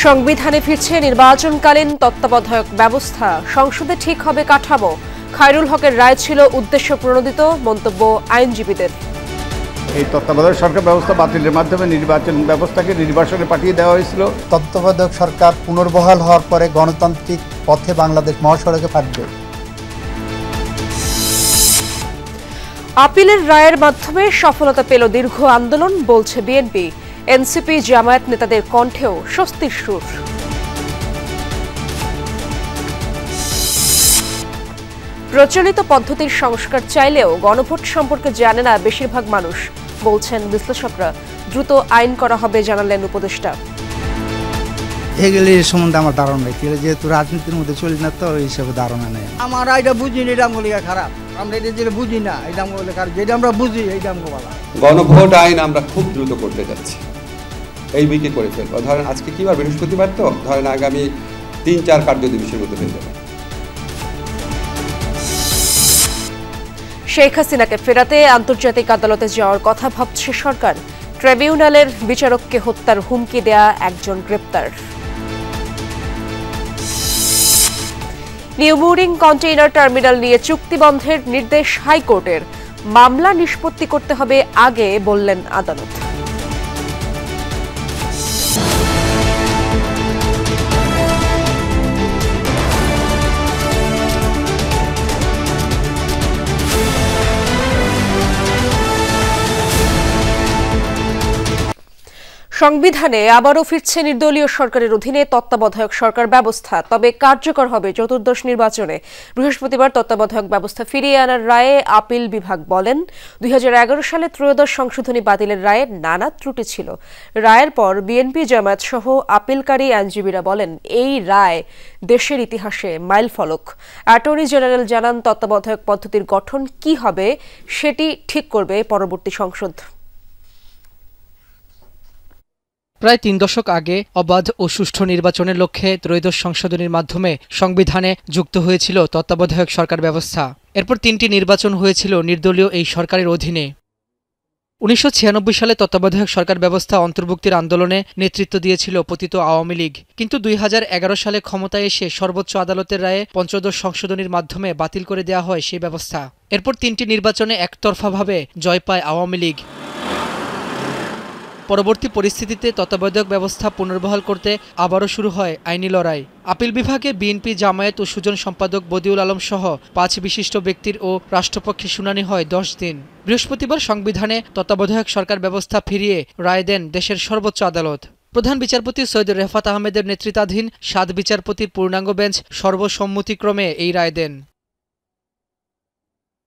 সংবিধানে ফিরছে নির্বাচনকালীন তত্ত্বাবধায়ক ব্যবস্থা, সংসদে ঠিক হবে কাঠামো। খায়রুল হকের রায় ছিল উদ্দেশ্য প্রণোদিত, মন্তব্য আইনজীবীদের। এই তত্ত্বাবধায়ক সরকার ব্যবস্থা বাতিলের মাধ্যমে নির্বাচন ব্যবস্থাকে নির্বাসনে পাঠিয়ে দেওয়া হয়েছিল। তত্ত্বাবধায়ক সরকার পুনর্বহাল হওয়ার পরে গণতান্ত্রিক পথে বাংলাদেশ মহাসড়কে হাঁটবে। আপিলের রায়ের মাধ্যমে সফলতা পেল দীর্ঘ আন্দোলন, বলছে বিএনপি। এনসিপি জামায়াত নেতাদের কণ্ঠেও স্বস্তির সুর। প্রচলিত পদ্ধতির সংস্কার চাইলেও গণভোট সম্পর্কে জানে না বেশিরভাগ মানুষ, বলছেন বিশ্লেষকরা। দ্রুত আইন করা হবে জানালেন উপদেষ্টা। এগুলি সম্বন্ধে আমার ধারণা নেই, যেহেতু রাজনীতির মধ্যে চলি না, তো এই হিসাবে ধারণা নেই। আমরা এটা বুঝি না, এটা আমগুলি খারাপ। আমরা এটা যেটা বুঝি না, এটা আমগুলি খারাপ। যেটা আমরা বুঝি, এইটা আমগো ভালো। গণভোট আইন আমরা খুব দ্রুত করতে যাচ্ছি, এই উইকে করে ফেলবো। ধরেন আজকে কি বার, বৃহস্পতিবার, তো ধরেন আগামী ৩-৪ কার্যদিবসের মধ্যে হয়ে যাবে। শেখ হাসিনাকে ফেরাতে আন্তর্জাতিক আদালতে যাওয়ার কথা ভাবছে সরকার। ট্রাইব্যুনালের বিচারককে হত্যার হুমকি দেয়া একজন গ্রেপ্তার। নিউ মুরিং কন্টেইনার টার্মিনাল নিয়ে চুক্তি বন্ধের নির্দেশ হাইকোর্টের। মামলা নিষ্পত্তি করতে হবে আগে, বললেন আদালত। সংবিধানে আবারও ফিরছে নির্দলীয় সরকারের অধীনে তত্ত্বাবধায়ক সরকার ব্যবস্থা, তবে কার্যকর হবে চতুর্দশ নির্বাচনে। বৃহস্পতিবার তত্ত্বাবধায়ক ব্যবস্থা ফিরিয়ে আনার রায়ে আপিল বিভাগ বলেন, 2011 সালে ত্রয়োদশ সংশোধনী বাতিলের রায়ে নানা ত্রুটি ছিল। রায়ের পর বিএনপি জামায়াত সহ আপিলকারী আইনজীবীরা বলেন, এই রায় দেশের ইতিহাসে মাইলফলক। অ্যাটর্নি জেনারেল জানান, তত্ত্বাবধায়ক পদ্ধতির গঠন কি হবে সেটি ঠিক করবে পরবর্তী সংসদ। প্রায় 3 দশক আগে অবাধ ও সুষ্ঠু নির্বাচনের লক্ষ্যে ত্রয়োদশ সংশোধনীর মাধ্যমে সংবিধানে যুক্ত হয়েছিল তত্ত্বাবধায়ক সরকার ব্যবস্থা। এরপর 3টি নির্বাচন হয়েছিল নির্দলীয় এই সরকারের অধীনে। 1996 সালে তত্ত্বাবধায়ক সরকার ব্যবস্থা অন্তর্ভুক্তির আন্দোলনে নেতৃত্ব দিয়েছিল পতিত আওয়ামী লীগ, কিন্তু 2011 সালে ক্ষমতায় এসে সর্বোচ্চ আদালতের রায়ে পঞ্চদশ সংশোধনীর মাধ্যমে বাতিল করে দেওয়া হয় সেই ব্যবস্থা। এরপর 3টি নির্বাচনে একতরফাভাবে জয় পায় আওয়ামী লীগ। পরবর্তী পরিস্থিতিতে তত্ত্বাবধায়ক ব্যবস্থা পুনর্বহাল করতে আবারও শুরু হয় আইনি লড়াই। আপিল বিভাগে বিএনপি জামায়াত ও সুজন সম্পাদক বদিউল আলম সহ 5 বিশিষ্ট ব্যক্তির ও রাষ্ট্রপক্ষে শুনানি হয় 10 দিন। বৃহস্পতিবার সংবিধানে তত্ত্বাবধায়ক সরকার ব্যবস্থা ফিরিয়ে রায় দেন দেশের সর্বোচ্চ আদালত। প্রধান বিচারপতি সৈয়দ রেফাত আহমেদের নেতৃত্বাধীন 7 বিচারপতির পূর্ণাঙ্গ বেঞ্চ সর্বসম্মতিক্রমে এই রায় দেন।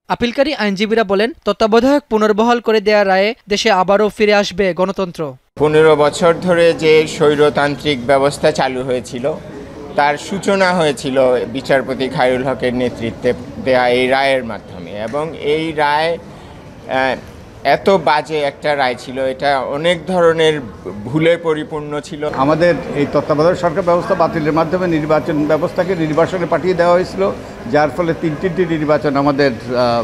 আপিলকারী আইনজীবীরা বলেন, তত্ত্বাবধায়ক পুনর্বহাল করে দেয়া রায়ে দেশে আবারও ফিরে আসবে গণতন্ত্র। 15 বছর ধরে যে স্বৈরতান্ত্রিক ব্যবস্থা চালু হয়েছিল, তার সূচনা হয়েছিল বিচারপতি খায়রুল হকের নেতৃত্বে দেয়া এই রায়ের মাধ্যমে। এবং এই রায় এত বাজে একটা রায় ছিল, এটা অনেক ধরনের ভুলে পরিপূর্ণ ছিল। আমাদের এই তত্ত্বাবধায়ক সরকার ব্যবস্থা বাতিলের মাধ্যমে নির্বাচন ব্যবস্থাকে নির্বাসনে পাঠিয়ে দেওয়া হয়েছিল, যার ফলে 3টি নির্বাচন আমাদের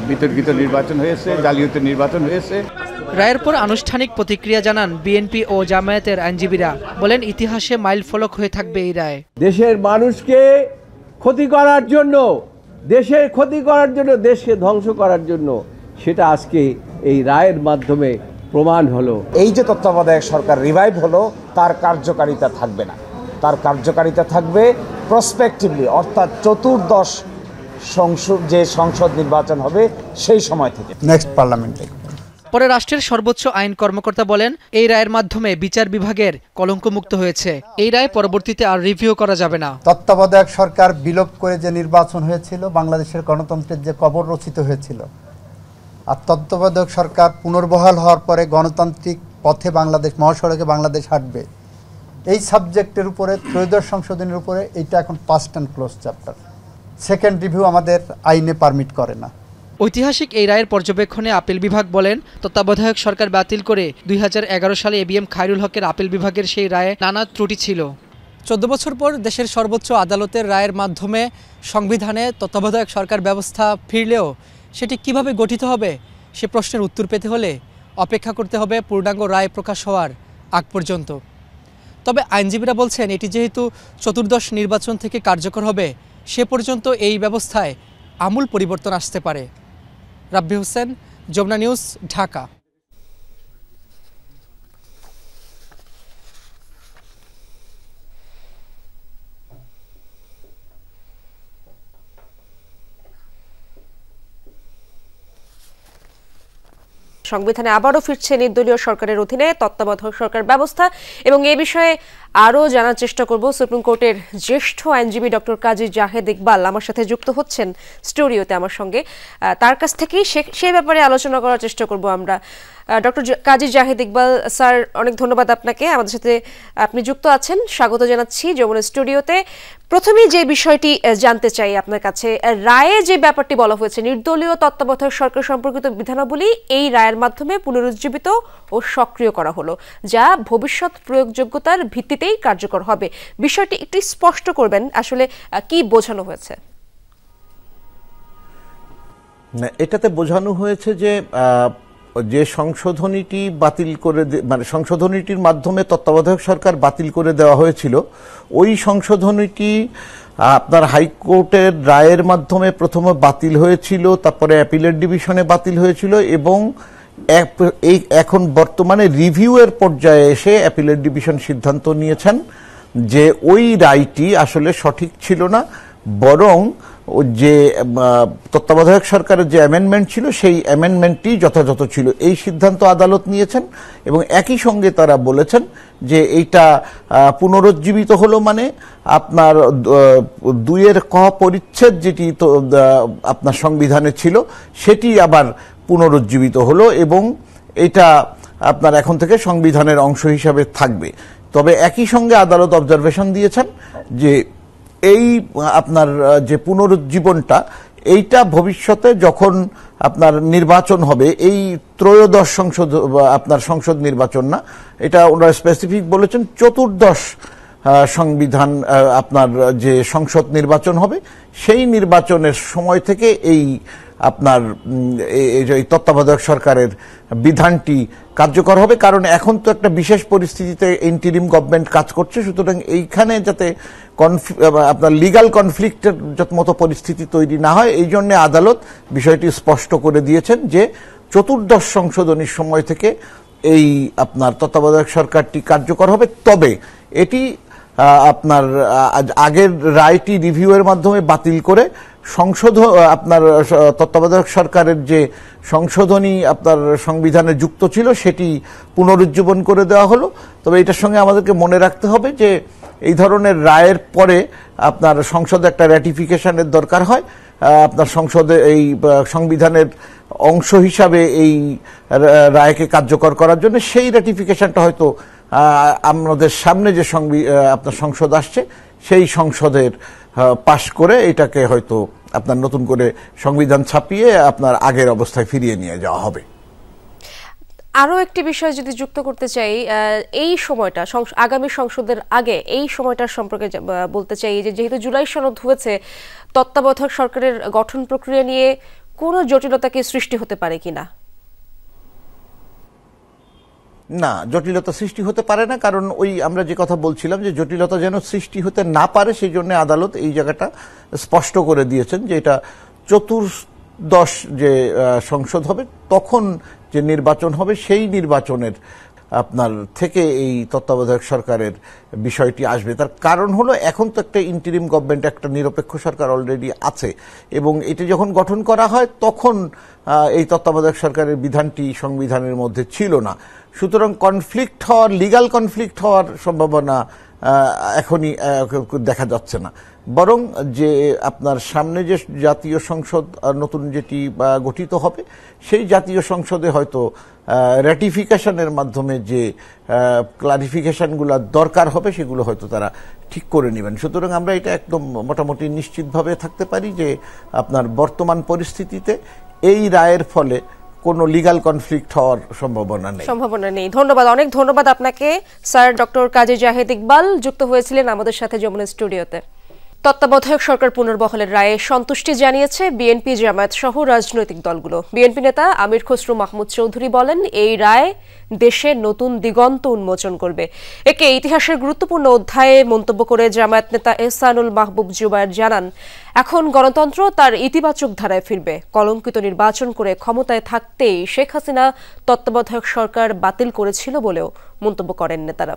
বিতর্কিত নির্বাচন হয়েছে, জালিয়াতি নির্বাচন হয়েছে। রায়ের পর আনুষ্ঠানিক প্রতিক্রিয়া জানান বিএনপি ও জামায়াতের আইনজীবীরা। বলেন, ইতিহাসে মাইলফলক হয়ে থাকবে এই রায়। দেশের মানুষকে ক্ষতি করার জন্য, দেশের ক্ষতি করার জন্য, দেশকে ধ্বংস করার জন্য, সেটা আজকে এই রায়ের মাধ্যমে প্রমাণ হলো। এই যে তত্ত্বাবধায়ক সরকার রিভাইভ হলো, তার কার্যকারিতা থাকবে না, তার কার্যকারিতা থাকবে প্রসপেক্টিভলি, অর্থাৎ চতুর্দশ সংসদ নির্বাচন হবে সেই সময় থেকে, নেক্সট পার্লামেন্টে। পরে রাষ্ট্রের সর্বোচ্চ আইন কর্মকর্তা বলেন, এই রায়ের মাধ্যমে বিচার বিভাগের কলঙ্কমুক্ত হয়েছে। এই রায় পরবর্তীতে আর রিভিউ করা যাবে না। তত্ত্বাবধায়ক সরকার বিলোপ করে যে নির্বাচন হয়েছিল, বাংলাদেশের গণতন্ত্রের যে কবর রচিত হয়েছিল, আর তত্ত্বাবধায়ক সরকার পুনর্বহাল হওয়ার পরে গণতান্ত্রিক পথে বাংলাদেশ মহাসড়কে বাংলাদেশ হাঁটবে, এই সাবজেক্টের উপরে ত্রয়োদশ সংশোধনের উপরে এইটা এখন past and close chapter. Second review আমাদের আইনে পারমিট করে না। ঐতিহাসিক এই রায়ের পর্যবেক্ষণে আপিল বিভাগ বলেন, তত্ত্বাবধায়ক সরকার বাতিল করে 2011 সালে এবিএম খায়রুল হকের আপিল বিভাগের সেই রায়ে নানা ত্রুটি ছিল। 14 বছর পর দেশের সর্বোচ্চ আদালতের রায়ের মাধ্যমে সংবিধানে তত্ত্বাবধায়ক সরকার ব্যবস্থা ফিরলেও সেটি কিভাবে গঠিত হবে সে প্রশ্নের উত্তর পেতে হলে অপেক্ষা করতে হবে পূর্ণাঙ্গ রায় প্রকাশ হওয়ার আগ পর্যন্ত। তবে আইনজীবীরা বলছেন এটি যেহেতু চতুর্দশ নির্বাচন থেকে কার্যকর হবে, সে পর্যন্ত এই ব্যবস্থায় আমূল পরিবর্তন আসতে পারে। রাব্বি হোসেন, যমুনা নিউজ, ঢাকা। সংবিধানে আবারও ফিরছে নির্দলীয় সরকারের অধীনে তত্ত্বাবধায়ক সরকার ব্যবস্থা, এবং এ বিষয়ে আরও জানার চেষ্টা করব। সুপ্রিম কোর্টের জ্যেষ্ঠ আইনজীবী ডক্টর কাজী জাহেদ ইকবাল আমার সাথে যুক্ত হচ্ছেন স্টুডিওতে আমার সঙ্গে। তার কাছ থেকেই সে ব্যাপারে আলোচনা করার চেষ্টা করব আমরা। ডক্টর কাজী জাহেদ ইকবাল স্যার, অনেক ধন্যবাদ আপনাকে, আমাদের সাথে আপনি যুক্ত আছেন, স্বাগত জানাচ্ছি যমুনা স্টুডিওতে। প্রথমেই যে বিষয়টি জানতে চাই আপনার কাছে, রায়ে যে ব্যাপারটি বলা হয়েছে নির্দলীয় তত্ত্বাবধায়ক সরকার সম্পর্কিত বিধানাবলী এই রায়ের মাধ্যমে পুনরুজ্জীবিত ও সক্রিয় করা হলো, যা ভবিষ্যৎ প্রয়োগযোগ্যতার ভিত্তিতেই কার্যকর হবে। বিষয়টি একটু স্পষ্ট করবেন, আসলে কি বোঝানো হয়েছে? এটাতে বোঝানো হয়েছে যে সংশোধনীটি বাতিল করে, মানে সংশোধনীটির মাধ্যমে তত্ত্বাবধায়ক সরকার বাতিল করে দেওয়া হয়েছিল, ওই সংশোধনীটি আপনার হাইকোর্টের রায়ের মাধ্যমে প্রথমে বাতিল হয়েছিল, তারপরে অ্যাপিলেট ডিভিশনে বাতিল হয়েছিল, এবং এখন বর্তমানে রিভিউয়ের পর্যায়ে এসে অ্যাপিলেট ডিভিশন সিদ্ধান্ত নিয়েছেন যে ওই রায়টি আসলে সঠিক ছিল না, বরং যে তত্ত্বাবধায়ক সরকারের যে অ্যামেন্ডমেন্ট ছিল সেই অ্যামেন্ডমেন্টটি যথাযথ ছিল। এই সিদ্ধান্ত আদালত নিয়েছেন, এবং একই সঙ্গে তারা বলেছেন যে এইটা পুনরুজ্জীবিত হলো, মানে আপনার 2 ক পরিচ্ছেদ যেটি আপনার সংবিধানে ছিল সেটি আবার পুনরুজ্জীবিত হলো, এবং এটা আপনার এখন থেকে সংবিধানের অংশ হিসাবে থাকবে। তবে একই সঙ্গে আদালত অবজারভেশন দিয়েছেন যে এই আপনার যে পুনরুজ্জীবনটা, এইটা ভবিষ্যতে যখন আপনার নির্বাচন হবে, এই ত্রয়োদশ সংসদ নির্বাচন না, এটা ওনারা স্পেসিফিক বলেছেন চতুর্দশ সংবিধান আপনার যে সংসদ নির্বাচন হবে, সেই নির্বাচনের সময় থেকে এই আপনার এই তত্ত্বাবধায়ক সরকারের বিধানটি কার্যকর হবে। কারণ এখন তো একটা বিশেষ পরিস্থিতিতে ইন্টিরিম গভর্নমেন্ট কাজ করছে, সুতরাং এইখানে যাতে আপনার লিগ্যাল কনফ্লিক্টের মতো পরিস্থিতি তৈরি না হয়, এই জন্য আদালত বিষয়টি স্পষ্ট করে দিয়েছেন যে চতুর্দশ সংশোধনীর সময় থেকে এই আপনার তত্ত্বাবধায়ক সরকারটি কার্যকর হবে। তবে এটি আপনার আগের রায়টি রিভিউয়ের মাধ্যমে বাতিল করে আপনার তত্ত্বাবধায়ক সরকারের যে সংশোধনী আপনার সংবিধানে যুক্ত ছিল সেটি পুনরুজ্জীবন করে দেওয়া হলো। তবে এটার সঙ্গে আমাদেরকে মনে রাখতে হবে যে এই ধরনের রায়ের পরে আপনার সংসদে একটা র্যাটিফিকেশনের দরকার হয়। আপনার সংসদে এই সংবিধানের অংশ হিসাবে এই রায়কে কার্যকর করার জন্য সেই র্যাটিফিকেশনটা হয়তো আমাদের সামনে যে আপনার সংসদ আসছে সেই সংসদের পাশ করে এটাকে হয়তো আপনার নতুন করে সংবিধান ছাপিয়ে আপনার আগের অবস্থায় ফিরিয়ে নিয়ে যাওয়া হবে। আরও একটি বিষয় যদি যুক্ত করতে চাই, এই সময়টা আগামী সংসদের আগে এই সময়টার সম্পর্কে বলতে চাই যে যেহেতু জুলাই সনদ হয়েছে, তত্ত্বাবধায়ক সরকারের গঠন প্রক্রিয়া নিয়ে কোনো জটিলতা কি সৃষ্টি হতে পারে কিনা? না, জটিলতা সৃষ্টি হতে পারে না, কারণ ওই আমরা যে কথা বলছিলাম যে জটিলতা যেন সৃষ্টি হতে না পারে সেই জন্য আদালত এই জায়গাটা স্পষ্ট করে দিয়েছেন যে এটা চতুর্দশ যে সংসদ হবে তখন যে নির্বাচন হবে সেই নির্বাচনের আপনার থেকে এই তত্ত্বাবধায়ক সরকারের বিষয়টি আসবে। তার কারণ হলো এখন তো একটা ইন্টারিম গভর্নমেন্ট, একটা নিরপেক্ষ সরকার অলরেডি আছে, এবং এটি যখন গঠন করা হয় তখন এই তত্ত্বাবধায়ক সরকারের বিধানটি সংবিধানের মধ্যে ছিল না। সুতরাং লিগ্যাল কনফ্লিক্ট হওয়ার সম্ভাবনা এখনই দেখা যাচ্ছে না, বরং যে আপনার সামনে যে জাতীয় সংসদ নতুন যেটি গঠিত হবে সেই জাতীয় সংসদে হয়তো র্যাটিফিকেশনের মাধ্যমে যে ক্লারিফিকেশনগুলো দরকার হবে সেগুলো হয়তো তারা ঠিক করে নেবেন। সুতরাং আমরা এটা একদম মোটামুটি নিশ্চিতভাবে থাকতে পারি যে আপনার বর্তমান পরিস্থিতিতে এই রায়ের ফলে কোনো লিগ্যাল কনফ্লিক্ট হওয়ার সম্ভাবনা নেই। ধন্যবাদ, অনেক ধন্যবাদ আপনাকে স্যার। ডক্টর কাজী জাহেদ ইকবাল যুক্ত হয়েছিলেন আমাদের সাথে যমুনা স্টুডিওতে। তত্ত্বাবধায়ক সরকার পুনর্বহালের রায়ে সন্তুষ্টি জানিয়েছে বিএনপি, জামায়াত সহ রাজনৈতিক দলগুলো। বিএনপি নেতা আমির খসরু মাহমুদ চৌধুরী বলেন, এই রায় দেশে নতুন দিগন্ত উন্মোচন করবে। একে ইতিহাসের গুরুত্বপূর্ণ অধ্যায়ে মন্তব্য করে জামায়াত নেতা এহসানুল মাহবুব জুবায়ের জানান, এখন গণতন্ত্র তার ইতিবাচক ধারায় ফিরবে। কলঙ্কিত নির্বাচন করে ক্ষমতায় থাকতেই শেখ হাসিনা তত্ত্বাবধায়ক সরকার বাতিল করেছিল বলেও মন্তব্য করেন নেতারা।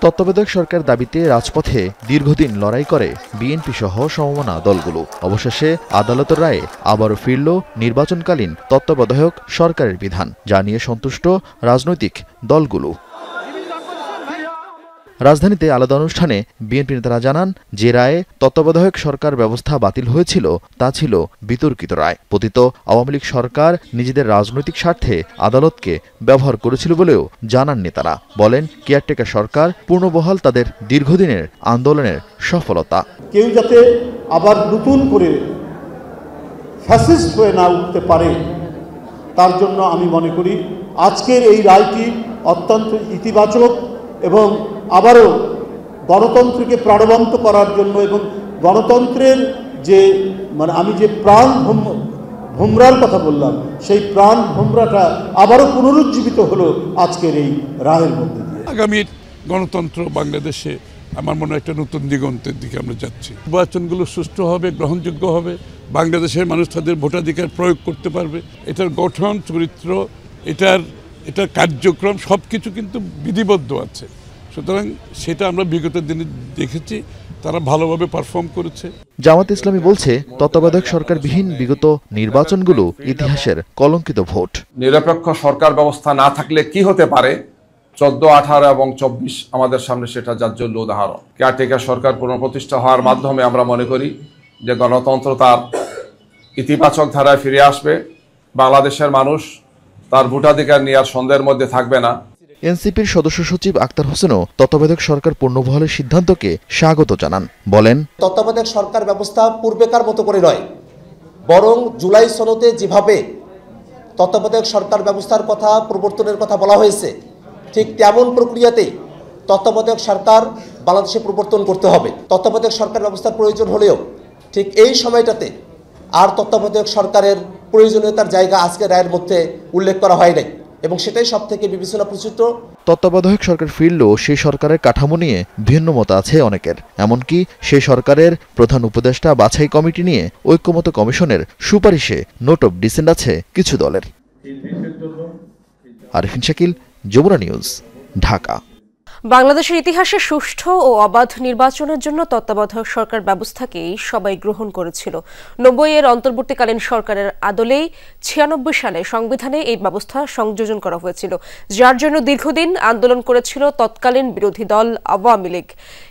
তত্ত্বাবধায়ক সরকার দাবিতে রাজপথে দীর্ঘদিন লড়াই করে বিএনপি সহ সমমনা দলগুলো। অবশেষে আদালতের রায়ে আবারও ফিরল নির্বাচনকালীন তত্ত্বাবধায়ক সরকারের বিধান, যা নিয়ে সন্তুষ্ট রাজনৈতিক দলগুলো। রাজধানীতে আলাদা অনুষ্ঠানে বিএনপি নেতারা জানান, যে রায়ে তত্ত্বাবধায়ক সরকার ব্যবস্থা বাতিল হয়েছিল তা ছিল বিতর্কিত রায়। পতিত আওয়ামী লীগ সরকার নিজেদের রাজনৈতিক স্বার্থে আদালতকে ব্যবহার করেছিল বলেও জানান নেতারা। বলেন, কেয়ারটেকার সরকার পুনর্বহাল তাদের দীর্ঘদিনের আন্দোলনের সফলতা। কেউ যাতে আবার নতুন করে ফ্যাসিস্ট হয়ে না উঠতে পারে, তার জন্য আমি মনে করি আজকের এই রায়টি অত্যন্ত ইতিবাচক এবং আবারও গণতন্ত্রকে প্রাণবন্ত করার জন্য এবং গণতন্ত্রের যে আমি যে প্রাণ ভোমরার কথা বললাম, সেই প্রাণ ভোমরাটা আবারও পুনরুজ্জীবিত হলো আজকের এই রায়ের মধ্যে দিয়ে। আগামী গণতন্ত্র বাংলাদেশে আমার মনে হয় একটা নতুন দিগন্তের দিকে আমরা যাচ্ছি। নির্বাচনগুলো সুষ্ঠু হবে, গ্রহণযোগ্য হবে, বাংলাদেশের মানুষ তাদের ভোটাধিকার প্রয়োগ করতে পারবে। এটার গঠন, চরিত্র, এটার কার্যক্রম সব কিছু কিন্তু বিধিবদ্ধ আছে। সুতরাং সেটা আমরা বিগত দিনে দেখেছি, তারা ভালোভাবে পারফর্ম করেছে। জামাত ইসলামী বলছে, তত্ত্বাবধায়ক সরকারবিহীন বিগত নির্বাচনগুলো ইতিহাসের কলঙ্কিত ভোট। নিরপেক্ষ সরকার ব্যবস্থা না থাকলে কি হতে পারে, 14, 18 এবং 24 আমাদের সামনে সেটা জাজ্জল্য উদাহরণ। কেয়ারটেকার সরকার পুনঃপ্রতিষ্ঠা হওয়ার মাধ্যমে আমরা মনে করি যে গণতন্ত্র তার ইতিবাচক ধারায় ফিরে আসবে। বাংলাদেশের মানুষ তার ভোটাধিকার নিয়ে আর সন্দেহের মধ্যে থাকবে না। এনসিপির সদস্য সচিব আক্তার হোসেনও তত্ত্বাবধায়ক সরকার পুনর্বহালের সিদ্ধান্তকে স্বাগত জানান। বলেন, তত্ত্বাবধায়ক সরকার ব্যবস্থা পূর্বেকার মতো করে নয়, বরং জুলাই সনদে যেভাবে তত্ত্বাবধায়ক সরকার ব্যবস্থার কথা প্রবর্তনের কথা বলা হয়েছে, ঠিক তেমন প্রক্রিয়াতেই তত্ত্বাবধায়ক সরকার বাংলাদেশে প্রবর্তন করতে হবে। তত্ত্বাবধায়ক সরকার ব্যবস্থার প্রয়োজন হলেও ঠিক এই সময়টাতে আর তত্ত্বাবধায়ক সরকারের প্রয়োজনীয়তার জায়গা আজকে রায়ের মধ্যে উল্লেখ করা হয় নাই, এবং সেটাই সব থেকে বিবেচনা প্রসূত। তত্ত্বাবধায়ক সরকার ফিরলেও সেই সরকারের কাঠামো নিয়ে ভিন্ন মত আছে অনেকের। এমনকি সেই সরকারের প্রধান উপদেষ্টা বাছাই কমিটি নিয়ে ঐক্যমত কমিশনের সুপারিশে নোট অব ডিসেন্ট আছে কিছু দলের। আরিফিন শাকিল, যমুনা নিউজ, ঢাকা। বাংলাদেশের ইতিহাসে সুষ্ঠু ও অবাধ নির্বাচনের জন্য তত্ত্বাবধায়ক সরকার ব্যবস্থাকেই সবাই গ্রহণ করেছিল। 90-এর অন্তর্বর্তীকালীন সরকারের আদলেই 96 সালে সংবিধানে এই ব্যবস্থা সংযোজন করা হয়েছিল, যার জন্য দীর্ঘদিন আন্দোলন করেছিল তৎকালীন বিরোধী দল আওয়ামী লীগ।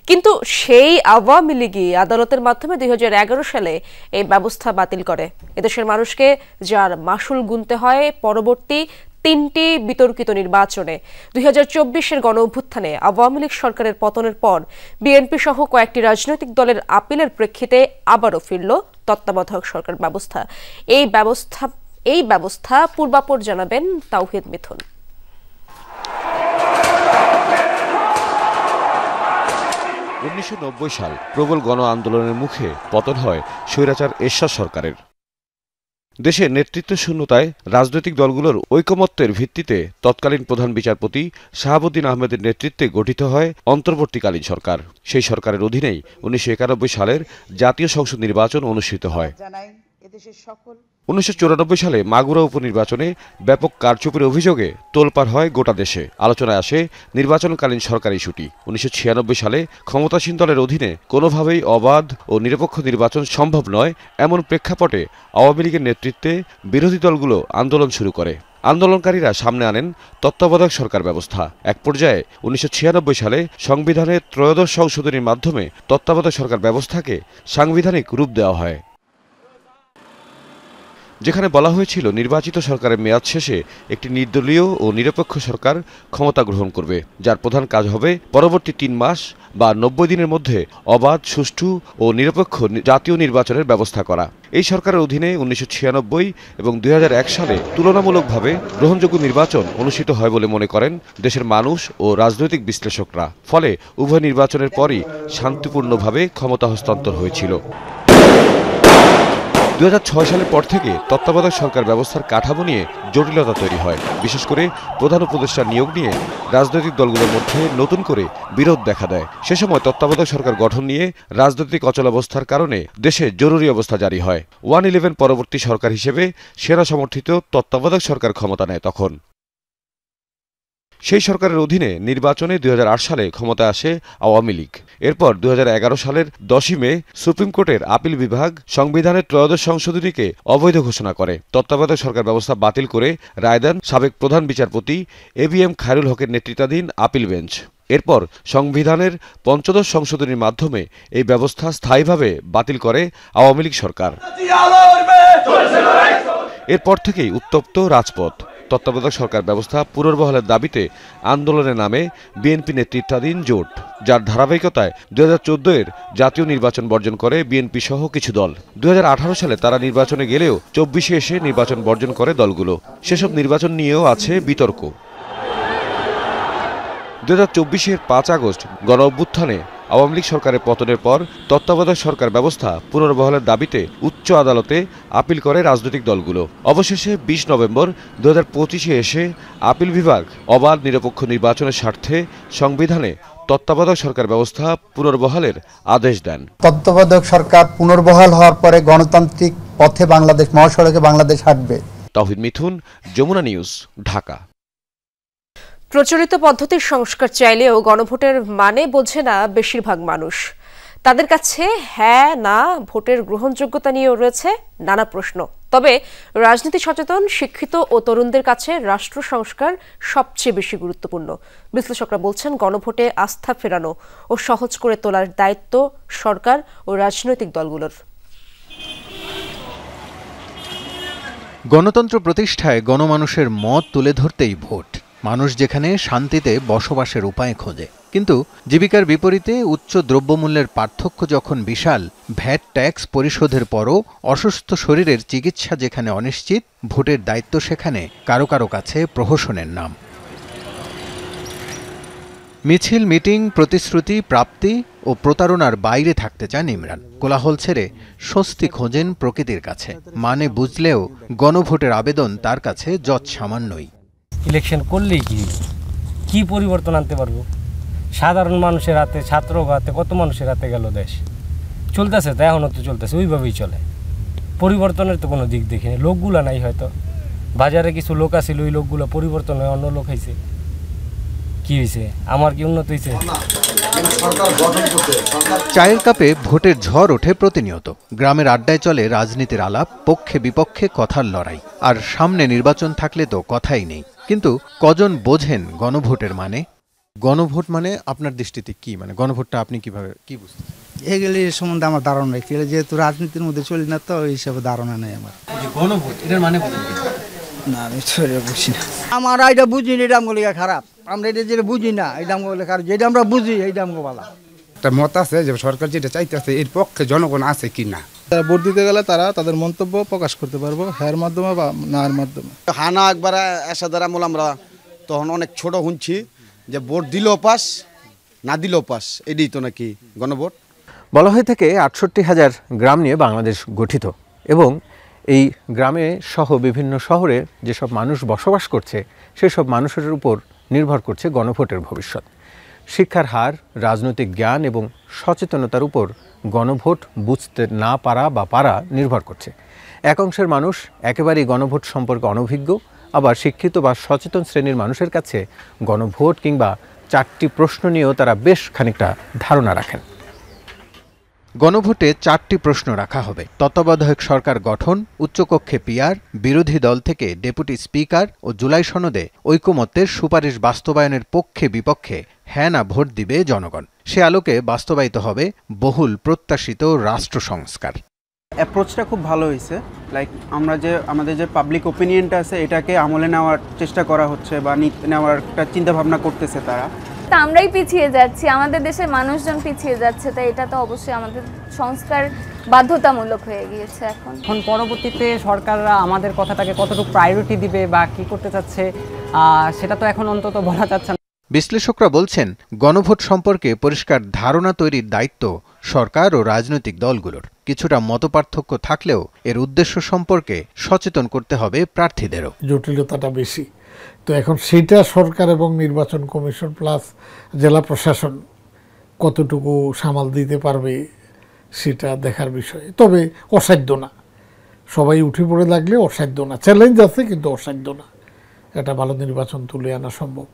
কিন্তু সেই আওয়ামী লীগই আদালতের মাধ্যমে 2011 সালে এই ব্যবস্থা বাতিল করে। এদেশের মানুষকে যার মাসুল গুনতে হয় পরবর্তী 3টি বিতর্কিত নির্বাচনে। 2024-এর গণঅভ্যুত্থানে আওয়ামী লীগ সরকারের পতনের পর বিএনপি সহ কয়েকটি রাজনৈতিক দলের আপিলের প্রেক্ষিতে আবারও ফিরল তত্ত্বাবধায়ক সরকার ব্যবস্থা। এই ব্যবস্থা পূর্বাপর জানাবেন তাওহিদ মিথুন। 1990 সাল প্রবল গণ আন্দোলনের মুখে পতন হয় স্বৈরাচার এরশাদ সরকারের। দেশের নেতৃত্ব শূন্যতায় রাজনৈতিক দলগুলোর ঐকমত্যের ভিত্তিতে তৎকালীন প্রধান বিচারপতি শাহাবুদ্দিন আহমেদের নেতৃত্বে গঠিত হয় অন্তর্বর্তীকালীন সরকার। সেই সরকারের অধীনেই 1991 সালের জাতীয় সংসদ নির্বাচন অনুষ্ঠিত হয়। 1994 সালে মাগুরা উপনির্বাচনে ব্যাপক কারচুপির অভিযোগে তোলপাড় হয় গোটা দেশে। আলোচনায় আসে নির্বাচনকালীন সরকারি ইস্যুটি। 1996 সালে ক্ষমতাসীন দলের অধীনে কোনোভাবেই অবাধ ও নিরপেক্ষ নির্বাচন সম্ভব নয়, এমন প্রেক্ষাপটে আওয়ামী লীগের নেতৃত্বে বিরোধী দলগুলো আন্দোলন শুরু করে। আন্দোলনকারীরা সামনে আনেন তত্ত্বাবধায়ক সরকার ব্যবস্থা। এক পর্যায়ে 1996 সালে সংবিধানের 13শ সংশোধনীর মাধ্যমে তত্ত্বাবধায়ক সরকার ব্যবস্থাকে সাংবিধানিক রূপ দেওয়া হয়। যেখানে বলা হয়েছিল নির্বাচিত সরকারের মেয়াদ শেষে একটি নির্দলীয় ও নিরপেক্ষ সরকার ক্ষমতা গ্রহণ করবে, যার প্রধান কাজ হবে পরবর্তী 3 মাস বা 90 দিনের মধ্যে অবাধ, সুষ্ঠু ও নিরপেক্ষ জাতীয় নির্বাচনের ব্যবস্থা করা। এই সরকারের অধীনে 1996 এবং 2001 সালে তুলনামূলকভাবে গ্রহণযোগ্য নির্বাচন অনুষ্ঠিত হয় বলে মনে করেন দেশের মানুষ ও রাজনৈতিক বিশ্লেষকরা। ফলে উভয় নির্বাচনের পরই শান্তিপূর্ণভাবে ক্ষমতা হস্তান্তর হয়েছিল। 2006 সালের পর থেকে তত্ত্বাবধায়ক সরকার ব্যবস্থার কাঠামো নিয়ে জটিলতা তৈরি হয়। বিশেষ করে প্রধান উপদেষ্টা নিয়োগ নিয়ে রাজনৈতিক দলগুলোর মধ্যে নতুন করে বিরোধ দেখা দেয়। সে সময় তত্ত্বাবধায়ক সরকার গঠন নিয়ে রাজনৈতিক অচলাবস্থার কারণে দেশে জরুরি অবস্থা জারি হয়। 1-11 পরবর্তী সরকার হিসেবে সেনা সমর্থিত তত্ত্বাবধায়ক সরকার ক্ষমতা নেয় তখন। সেই সরকারের অধীনে নির্বাচনে 2008 সালে ক্ষমতায় আসে আওয়ামী লীগ। এরপর 2011 সালের 10 মে সুপ্রিম কোর্টের আপিল বিভাগ সংবিধানের 13শ সংশোধনীকে অবৈধ ঘোষণা করে। তত্ত্বাবধায়ক সরকার ব্যবস্থা বাতিল করে রায় দেন সাবেক প্রধান বিচারপতি ABM খায়রুল হকের নেতৃত্বাধীন আপিল বেঞ্চ। এরপর সংবিধানের 15শ সংশোধনীর মাধ্যমে এই ব্যবস্থা স্থায়ীভাবে বাতিল করে আওয়ামী লীগ সরকার। এরপর থেকেই উত্তপ্ত রাজপথ। তত্ত্বাবধায়ক সরকার ব্যবস্থা পুনর্বহালের দাবিতে আন্দোলনে নামে বিএনপি নেতৃত্বাধীন জোট, যার ধারাবাহিকতায় 2014-এর জাতীয় নির্বাচন বর্জন করে বিএনপি সহ কিছু দল। 2018 সালে তারা নির্বাচনে গেলেও 24-এ এসে নির্বাচন বর্জন করে দলগুলো। সেসব নির্বাচন নিয়েও আছে বিতর্ক। 2024-এর 5 আগস্ট গণঅভ্যুত্থানে আওয়ামী লীগ সরকারের পতনের পর তত্ত্বাবধায়ক সরকার ব্যবস্থা পুনর্বহালের দাবিতে উচ্চ আদালতে আপিল করে রাজনৈতিক দলগুলো। অবশেষে 20 নভেম্বর 2025-এ এসে আপিল বিভাগ অবাধ, নিরপেক্ষ নির্বাচনের স্বার্থে সংবিধানে তত্ত্বাবধায়ক সরকার ব্যবস্থা পুনর্বহালের আদেশ দেন। তত্ত্বাবধায়ক সরকার পুনর্বহাল হওয়ার পরে গণতান্ত্রিক পথে বাংলাদেশ, মহাসড়কে বাংলাদেশ হাঁটবে। তাওহিদ মিথুন, যমুনা নিউজ, ঢাকা। প্রচলিত পদ্ধতির সংস্কার চাইলেও গণভোটের মানে বোঝে না বেশিরভাগ মানুষ। তাদের কাছে হ্যাঁ না ভোটের গ্রহণযোগ্যতা নিয়েও রয়েছে নানা প্রশ্ন। তবে রাজনীতি সচেতন, শিক্ষিত ও তরুণদের কাছে রাষ্ট্র সংস্কার সবচেয়ে বেশি গুরুত্বপূর্ণ। বিশ্লেষকরা বলছেন গণভোটে আস্থা ফেরানো ও সহজ করে তোলার দায়িত্ব সরকার ও রাজনৈতিক দলগুলোর। গণতন্ত্র প্রতিষ্ঠায় গণমানুষের মত তুলে ধরতেই ভোট। মানুষ যেখানে শান্তিতে বসবাসের উপায় খোঁজে, কিন্তু জীবিকার বিপরীতে উচ্চ দ্রব্যমূল্যের পার্থক্য যখন বিশাল, ভ্যাট ট্যাক্স পরিশোধের পরও অসুস্থ শরীরের চিকিৎসা যেখানে অনিশ্চিত, ভোটের দায়িত্ব সেখানে কারো কারো কাছে প্রহসনের নাম। মিছিল, মিটিং, প্রতিশ্রুতি, প্রাপ্তি ও প্রতারণার বাইরে থাকতে চান ইমরান। কোলাহল ছেড়ে স্বস্তি খোঁজেন প্রকৃতির কাছে। মানে বুঝলেও গণভোটের আবেদন তার কাছে যৎসামান্যই। ইলেকশন করলেই কি পরিবর্তন আনতে পারবো? সাধারণ মানুষের হাতে, ছাত্র হাতে, কত মানুষের হাতে গেল দেশ। চলতেছে তো, এখনও তো চলতেছে, ওইভাবেই চলে। পরিবর্তনের তো কোনো দিক দেখিনি। লোকগুলো নাই, হয়তো বাজারে কিছু লোক আছিল, ওই লোকগুলো পরিবর্তন হয়ে অন্য লোক হয়েছে। কি হয়েছে? আমার কি উন্নত হয়েছে? চায়ের কাপে ভোটের ঝড় ওঠে প্রতিনিয়ত। গ্রামের আড্ডায় চলে রাজনীতির আলাপ, পক্ষে বিপক্ষে কথার লড়াই। আর সামনে নির্বাচন থাকলে তো কথাই নেই। কিন্তু কজন বোঝেন গণভোটের মানে? গণভোট মানে আপনার দৃষ্টিতে কি? মানে গণভোটটা আপনি কিভাবে কি বুঝতে? এগুলি সম্বন্ধে আমার ধারণা নেই, যেহেতু রাজনীতির মধ্যে চলি না, তো ওই হিসাবে ধারণা নেই আমার। গণভোট এটার মানে না, আমি বুঝি না। আমার এটা বুঝি না, এটা আমগুলো খারাপ। আমরা এটা যেটা বুঝি না, এটা আমগুলো খারাপ। যেটা আমরা বুঝি, এইটা আমগো ভালো। একটা মত আছে যে সরকার যেটা চাইতেছে এর পক্ষে জনগণ আছে কি না। তারা ভোট দিতে গেলে তারা তাদের মন্তব্য প্রকাশ করতে পারবো, হ্যার মাধ্যমে বা নার মাধ্যমে। হানা একবার এসাদার আমল আমরা তখন অনেক ছোট শুনছি যে ভোট দিলেও পাস, না দিলেও পাস, এটাই তো নাকি গণভোট। বলা হয়ে থাকে 68,000 গ্রাম নিয়ে বাংলাদেশ গঠিত, এবং এই গ্রামে সহ বিভিন্ন শহরে যেসব মানুষ বসবাস করছে সেসব মানুষের উপর নির্ভর করছে গণভোটের ভবিষ্যৎ। শিক্ষার হার, রাজনৈতিক জ্ঞান এবং সচেতনতার উপর গণভোট বুঝতে না পারা বা পারা নির্ভর করছে। এক অংশের মানুষ একেবারেই গণভোট সম্পর্কে অনভিজ্ঞ, আবার শিক্ষিত বা সচেতন শ্রেণীর মানুষের কাছে গণভোট কিংবা 4টি প্রশ্ন নিয়েও তারা বেশ খানিকটা ধারণা রাখেন। গণভোটে 4টি প্রশ্ন রাখা হবে: তত্ত্বাবধায়ক সরকার গঠন, উচ্চকক্ষে পিআর, বিরোধী দল থেকে ডেপুটি স্পিকার ও জুলাই সনদে ঐকমত্যের সুপারিশ বাস্তবায়নের পক্ষে বিপক্ষে হ্যাঁ না ভোট দিবে জনগণ। সে আলোকে বাস্তবায়িত হবে বহুল প্রত্যাশিত রাষ্ট্র সংস্কার। অ্যাপ্রোচটা খুব ভালো হয়েছে। লাইক আমাদের যে পাবলিক ওপিনিয়নটা আছে এটাকে আমলে নেওয়ার চেষ্টা করা হচ্ছে বা নেওয়ার একটা চিন্তাভাবনা করতেছে তারা। তা আমরাই পিছিয়ে যাচ্ছি, আমাদের দেশের মানুষজন পিছিয়ে যাচ্ছে, তাই এটা তো অবশ্যই আমাদের সংস্কার বাধ্যতামূলক হয়ে গিয়েছে এখন পরবর্তীতে সরকাররা আমাদের কথাটাকে কতটুকু প্রায়োরিটি দিবে বা কি করতে চাচ্ছে সেটা তো এখন অন্তত বলা যাচ্ছে না। বিশ্লেষকরা বলছেন, গণভোট সম্পর্কে পরিষ্কার ধারণা তৈরির দায়িত্ব সরকার ও রাজনৈতিক দলগুলোর। কিছুটা মতপার্থক্য থাকলেও এর উদ্দেশ্য সম্পর্কে সচেতন করতে হবে প্রার্থীদেরও। জটিলতাটা বেশি, তো এখন সেটা সরকার এবং নির্বাচন কমিশন প্লাস জেলা প্রশাসন কতটুকু সামাল দিতে পারবে সেটা দেখার বিষয়। তবে অসাধ্য না, সবাই উঠে পড়ে লাগলে অসাধ্য না। চ্যালেঞ্জ আছে কিন্তু অসাধ্য না, এটা ভালো নির্বাচন তুলে আনা সম্ভব।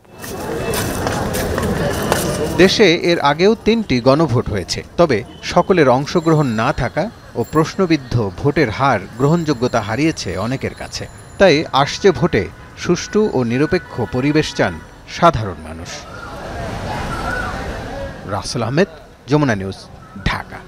দেশে এর আগেও 3টি গণভোট হয়েছে, তবে সকলের অংশগ্রহণ না থাকা ও প্রশ্নবিদ্ধ ভোটের হার গ্রহণযোগ্যতা হারিয়েছে অনেকের কাছে। তাই আসছে ভোটে সুষ্ঠু ও নিরপেক্ষ পরিবেশ চান সাধারণ মানুষ। রাসেল আহমেদ, যমুনা নিউজ, ঢাকা।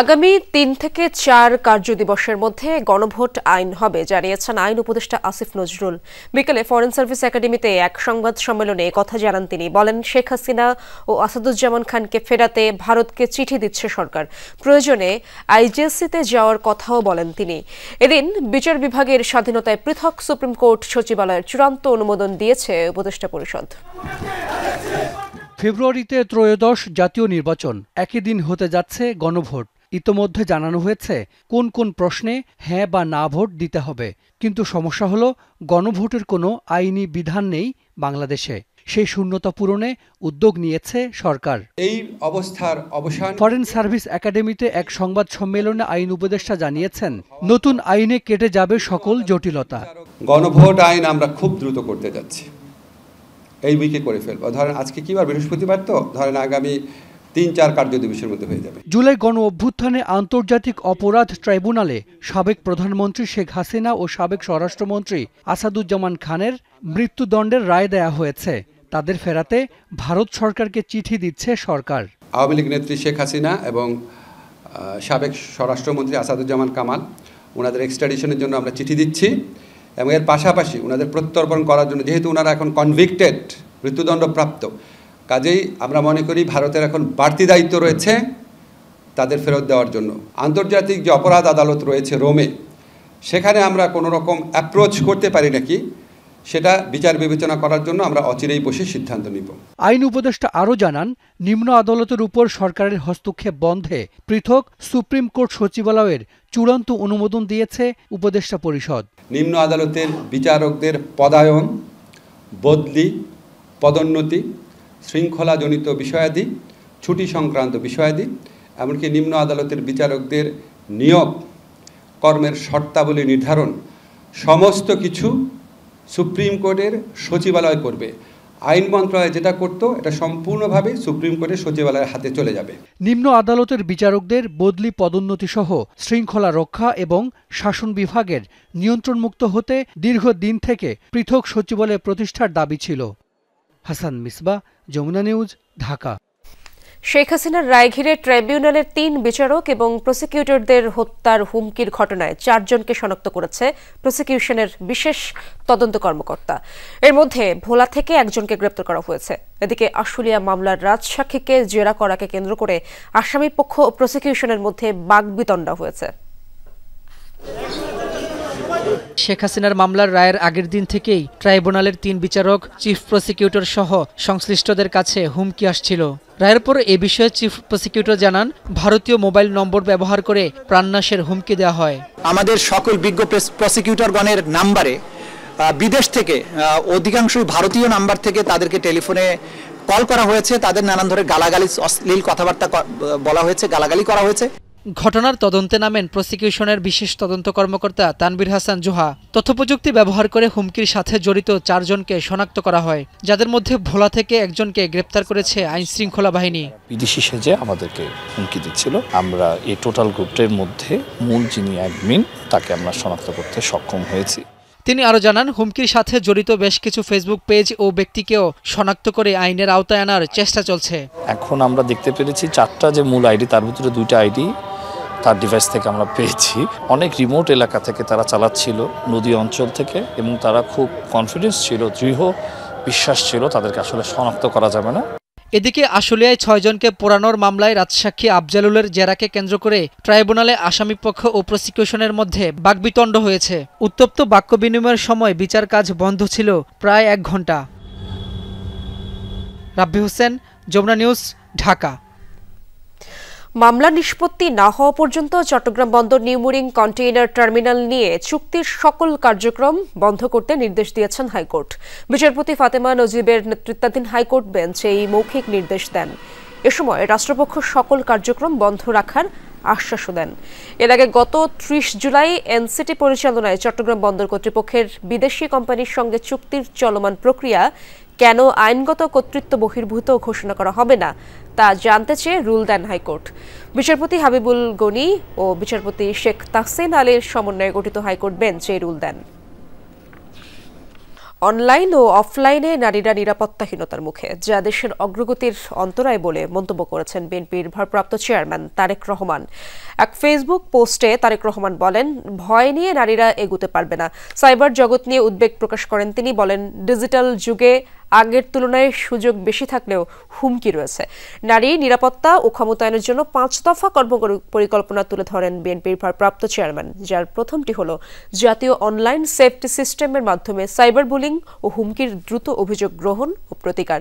আগামী 3 থেকে 4 কার্যদিবসের মধ্যে গণভোট আইন হবে জানিয়েছেন আইন উপদেষ্টা আসিফ নজরুল। বিকেলে ফরেন সার্ভিস একাডেমিতে এক সংবাদ সম্মেলনে কথা জানান তিনি। বলেন, শেখ হাসিনা ও আসাদুজ্জামান খানকে ফেরাতে ভারতকে চিঠি দিচ্ছে সরকার, প্রয়োজনে আইজিএসসিতে যাওয়ার কথাও বলেন তিনি। এদিন বিচার বিভাগের স্বাধীনতায় পৃথক সুপ্রিম কোর্ট সচিবালয়ের চূড়ান্ত অনুমোদন দিয়েছে উপদেষ্টা পরিষদ। ফেব্রুয়ারিতে ত্রয়োদশ জাতীয় নির্বাচন, একই দিন হতে যাচ্ছে গণভোট। ইতোমধ্যে জানানো হয়েছে কোন কোন প্রশ্নে হ্যাঁ বা না ভোট দিতে হবে, কিন্তু সমস্যা হলো গণভোটের কোনো আইনি বিধান নেই বাংলাদেশে। সেই শূন্যতা পূরণে উদ্যোগ নিয়েছে সরকার। এই অবস্থার অবসান। ফরেন সার্ভিস একাডেমিতে এক সংবাদ সম্মেলনে আইন উপদেষ্টা জানিয়েছেন, নতুন আইনে কেটে যাবে সকল জটিলতা। গণভোট আইন আমরা খুব দ্রুত করতে যাচ্ছি, এই উইকে করে ফেলবো। ধরেন আজকে কি বার, বৃহস্পতিবার, তো ধরেন আগামী 3-4 কার্যদিবসের মধ্যে হয়ে যাবে। জুলাই গণ অভ্যুত্থানে আন্তর্জাতিক অপরাধ ট্রাইব্যুনালে সাবেক প্রধানমন্ত্রী শেখ হাসিনা ও সাবেক স্বরাষ্ট্রমন্ত্রী আসাদুজ্জামান খানের মৃত্যুদণ্ডের রায় দেয়া হয়েছে। তাদের ফেরাতে ভারত সরকারকে চিঠি দিচ্ছে সরকার। আওয়ামী লীগ নেত্রী শেখ হাসিনা এবং সাবেক স্বরাষ্ট্রমন্ত্রী আসাদুজ্জামান কামাল, ওনাদের এক্সট্রাডিশনের জন্য আমরা চিঠি দিচ্ছি এবং এর পাশাপাশি ওনাদের প্রত্যর্পণ করার জন্য, যেহেতু ওনারা এখন কনভিক্টেড, মৃত্যুদণ্ডপ্রাপ্ত, কাজেই আমরা মনে করি ভারতের এখন বাড়তি দায়িত্ব রয়েছে তাদের ফেরত দেওয়ার জন্য। আন্তর্জাতিক যে অপরাধ আদালত রয়েছে রোমে, সেখানে আমরা কোনো রকম অ্যাপ্রোচ করতে পারি নাকি সেটা বিচার বিবেচনা করার জন্য আমরা অচিরেই বসে সিদ্ধান্ত নিব। আইন উপদেষ্টা আরও জানান, নিম্ন আদালতের উপর সরকারের হস্তক্ষেপ বন্ধে পৃথক সুপ্রিম কোর্ট সচিবালয়ের চূড়ান্ত অনুমোদন দিয়েছে উপদেষ্টা পরিষদ। নিম্ন আদালতের বিচারকদের পদায়ন, বদলি, পদোন্নতি, শৃঙ্খলাজনিত বিষয়াদি, ছুটি সংক্রান্ত বিষয়াদি, এমনকি নিম্ন আদালতের বিচারকদের নিয়োগ, কর্মের শর্তাবলী নির্ধারণ, সমস্ত কিছু সুপ্রিম কোর্টের সচিবালয় করবে। আইন মন্ত্রণালয় যেটা করতো এটা সম্পূর্ণভাবে সুপ্রিম কোর্টের সচিবালয়ের হাতে চলে যাবে। নিম্ন আদালতের বিচারকদের বদলি, পদোন্নতি সহ শৃঙ্খলা রক্ষা এবং শাসন বিভাগের নিয়ন্ত্রণমুক্ত হতে দীর্ঘদিন থেকে পৃথক সচিবালয় প্রতিষ্ঠার দাবি ছিল। হাসান মিসবাহ, যমুনা নিউজ, ঢাকা। শেখ হাসিনার রায় ঘিরে ট্রাইব্যুনালের 3 বিচারক এবং প্রসিকিউটরদের হত্যার হুমকির ঘটনায় 4 জনকে শনাক্ত করেছে প্রসিকিউশনের বিশেষ তদন্ত কর্মকর্তা। এর মধ্যে ভোলা থেকে 1 জনকে গ্রেপ্তার করা হয়েছে। এদিকে আশুলিয়া মামলার রাজসাক্ষীকে জেরা করাকে কেন্দ্র করে আসামি পক্ষ ও প্রসিকিউশনের মধ্যে বাকবিতণ্ডা হয়েছে। শেখ হাসিনার মামলার রায়ের আগের দিন থেকেই ট্রাইব্যুনালের 3 বিচারক, চিফ প্রসিকিউটর সহ সংশ্লিষ্টদের কাছে হুমকি আসছিল। রায়ের পর এ বিষয়ে চিফ প্রসিকিউটর জানান, ভারতীয় মোবাইল নম্বর ব্যবহার করে প্রাণনাশের হুমকি দেওয়া হয়। আমাদের সকল বিজ্ঞ প্রসিকিউটরগণের নাম্বারে বিদেশ থেকে অধিকাংশই ভারতীয় নাম্বার থেকে তাদেরকে টেলিফোনে কল করা হয়েছে, তাদের নানান ধরনের গালাগালি, অশ্লীল কথাবার্তা বলা হয়েছে, গালাগালি করা হয়েছে। ঘটনার তদন্তে নামেন প্রসিকিউশনের বিশেষ তদন্ত কর্মকর্তা তানভীর হাসান জোহা। তথ্যপ্রযুক্তি ব্যবহার করে হুমকির সাথে জড়িত 4 জনকে শনাক্ত করা হয়, যাদের মধ্যে ভোলা থেকে 1 জনকে গ্রেপ্তার করেছে আইন শৃঙ্খলা বাহিনী। বিদেশি সেজে আমাদেরকে হুমকি দিচ্ছিল। আমরা এই টোটাল গ্রুপের মধ্যে মূল যিনি অ্যাডমিন তাকে আমরা শনাক্ত করতে সক্ষম হয়েছি। তিনি আরও জানান, হুমকির সাথে জড়িত বেশ কিছু ফেসবুক পেজ ও ব্যক্তিকেও শনাক্ত করে আইনের আওতায় আনার চেষ্টা চলছে। এখন আমরা দেখতে পেরেছি 4টা যে মূল আইডি, তার ভিতরে 2টা আইডি তার ডিভাইস থেকে আমরা পেয়েছি। অনেক রিমোট এলাকা থেকে তারা চালাচ্ছিল, নদী অঞ্চল থেকে, এবং তারা খুব কনফিডেন্স ছিল, দৃঢ় বিশ্বাস ছিল তাদেরকে আসলে শনাক্ত করা যাবে না। এদিকে আশুলিয়ায় ৬ জনকে পোড়ানোর মামলায় রাজসাক্ষী আফজালুলের জেরাকে কেন্দ্র করে ট্রাইব্যুনালে আসামিপক্ষ ও প্রসিকিউশনের মধ্যে বাকবিতণ্ড হয়েছে। উত্তপ্ত বাক্য বিনিময়ের সময় বিচার কাজ বন্ধ ছিল প্রায় ১ ঘণ্টা। রাব্বি হোসেন, যমুনা নিউজ, ঢাকা। মামলা নিষ্পত্তি না হওয়া পর্যন্ত চট্টগ্রাম বন্দর নিউমুরিং কন্টেইনার টার্মিনাল নিয়ে চুক্তির সকল কার্যক্রম বন্ধ করতে নির্দেশ দিয়েছেন হাইকোর্ট। বিচারপতি ফাতেমা নজিবের নেতৃত্বাধীন হাইকোর্ট বেঞ্চ এই মৌখিক নির্দেশ দেন। এ সময় রাষ্ট্রপক্ষ সকল কার্যক্রম বন্ধ রাখার আশ্বাসও দেন। এর আগে গত ৩০ জুলাই এনসিটি পরিচালনায় চট্টগ্রাম বন্দর কর্তৃপক্ষের বিদেশি কোম্পানির সঙ্গে চুক্তির চলমান প্রক্রিয়া কেন আইনগত কর্তৃত্ব বহির্ভূত ঘোষণা করা হবে না তা জানতে চেয়ে রুল দেন হাইকোর্ট। বিচারপতি হাবিবুল গনি ও বিচারপতি শেখ তাহসিন আলীর সমন্বয়ে গঠিত হাইকোর্ট বেঞ্চ এই রুল দেন। অনলাইন ও অফলাইনে নারীরা নিরাপত্তাহীনতার মুখে, যা দেশের অগ্রগতির অন্তরায় বলে মন্তব্য করেছেন বিএনপির ভারপ্রাপ্ত চেয়ারম্যান তারেক রহমান। এক ফেসবুক পোস্টে তারেক রহমান বলেন, ভয় নিয়ে নারীরা এগুতে পারবে না। সাইবার জগৎ নিয়ে উদ্বেগ প্রকাশ করেন তিনি। বলেন, ডিজিটাল যুগে আগের তুলনায় সুযোগ বেশি থাকলেও হুমকি রয়েছে। নারী নিরাপত্তা ও ক্ষমতায়নের জন্য 5 দফা কর্মপরিকল্পনা তুলে ধরেন বিএনপির ভারপ্রাপ্ত চেয়ারম্যান, যার প্রথমটি হল জাতীয় অনলাইন সেফটি সিস্টেমের মাধ্যমে সাইবার বুলিং ও হুমকির দ্রুত অভিযোগ গ্রহণ ও প্রতিকার,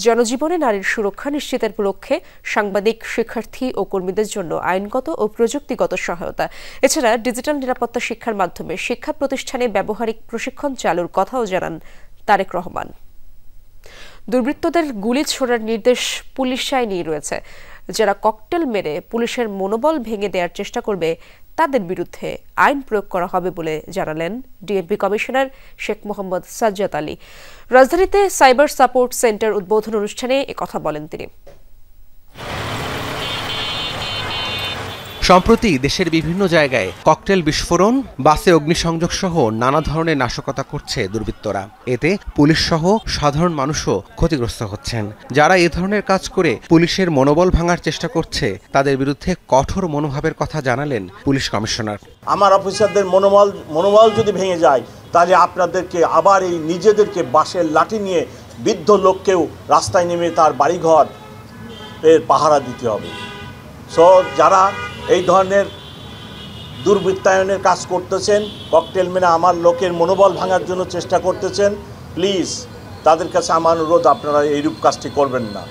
জনজীবনে নারীর সুরক্ষা নিশ্চিতের লক্ষ্যে সাংবাদিক, শিক্ষার্থী ও কর্মীদের জন্য আইনগত ও প্রযুক্তিগত সহায়তা। এছাড়া ডিজিটাল নিরাপত্তা শিক্ষার মাধ্যমে শিক্ষা প্রতিষ্ঠানে ব্যবহারিক প্রশিক্ষণ চালুর কথাও জানান তারেক রহমান। দুর্বৃত্তদের গুলি ছোড়ার নির্দেশ পুলিশ আইনেই রয়েছে। যারা ককটেল মেরে পুলিশের মনোবল ভেঙে দেওয়ার চেষ্টা করবে তাদের বিরুদ্ধে আইন প্রয়োগ করা হবে বলে জানালেন ডিএমপি কমিশনার শেখ মোহাম্মদ সাজ্জাদ আলী। রাজধানীতে সাইবার সাপোর্ট সেন্টার উদ্বোধন অনুষ্ঠানে একথা বলেন তিনি। সম্প্রতি দেশের বিভিন্ন জায়গায় ককটেল বিস্ফোরণ, বাসে অগ্নিসংযোগ সহ নানা ধরনের নাশকতা করছে দুর্বৃত্তরা। এতে পুলিশ সহ সাধারণ মানুষও ক্ষতিগ্রস্ত হচ্ছেন। যারা এ ধরনের কাজ করে পুলিশের মনোবল ভাঙার চেষ্টা করছে তাদের বিরুদ্ধে কঠোর মনোভাবের কথা জানালেন পুলিশ কমিশনার। আমার অফিসারদের মনোবল যদি ভেঙে যায় তাহলে আপনাদেরকে আবার এই নিজেদেরকে বাঁশের লাঠি নিয়ে বৃদ্ধ লোককেও রাস্তায় নেমে তার বাড়িঘর এর পাহারা দিতে হবে। সো যারা এই ধরনের দুর্বৃত্তায়নের কাজ করতেছেন, ককটেল মেরে আমার লোকের মনোবল ভাঙার জন্য চেষ্টা করতেছেন, প্লিজ তাদের কাছে আমার অনুরোধ, আপনারা এইরূপ কাজটি করবেন না।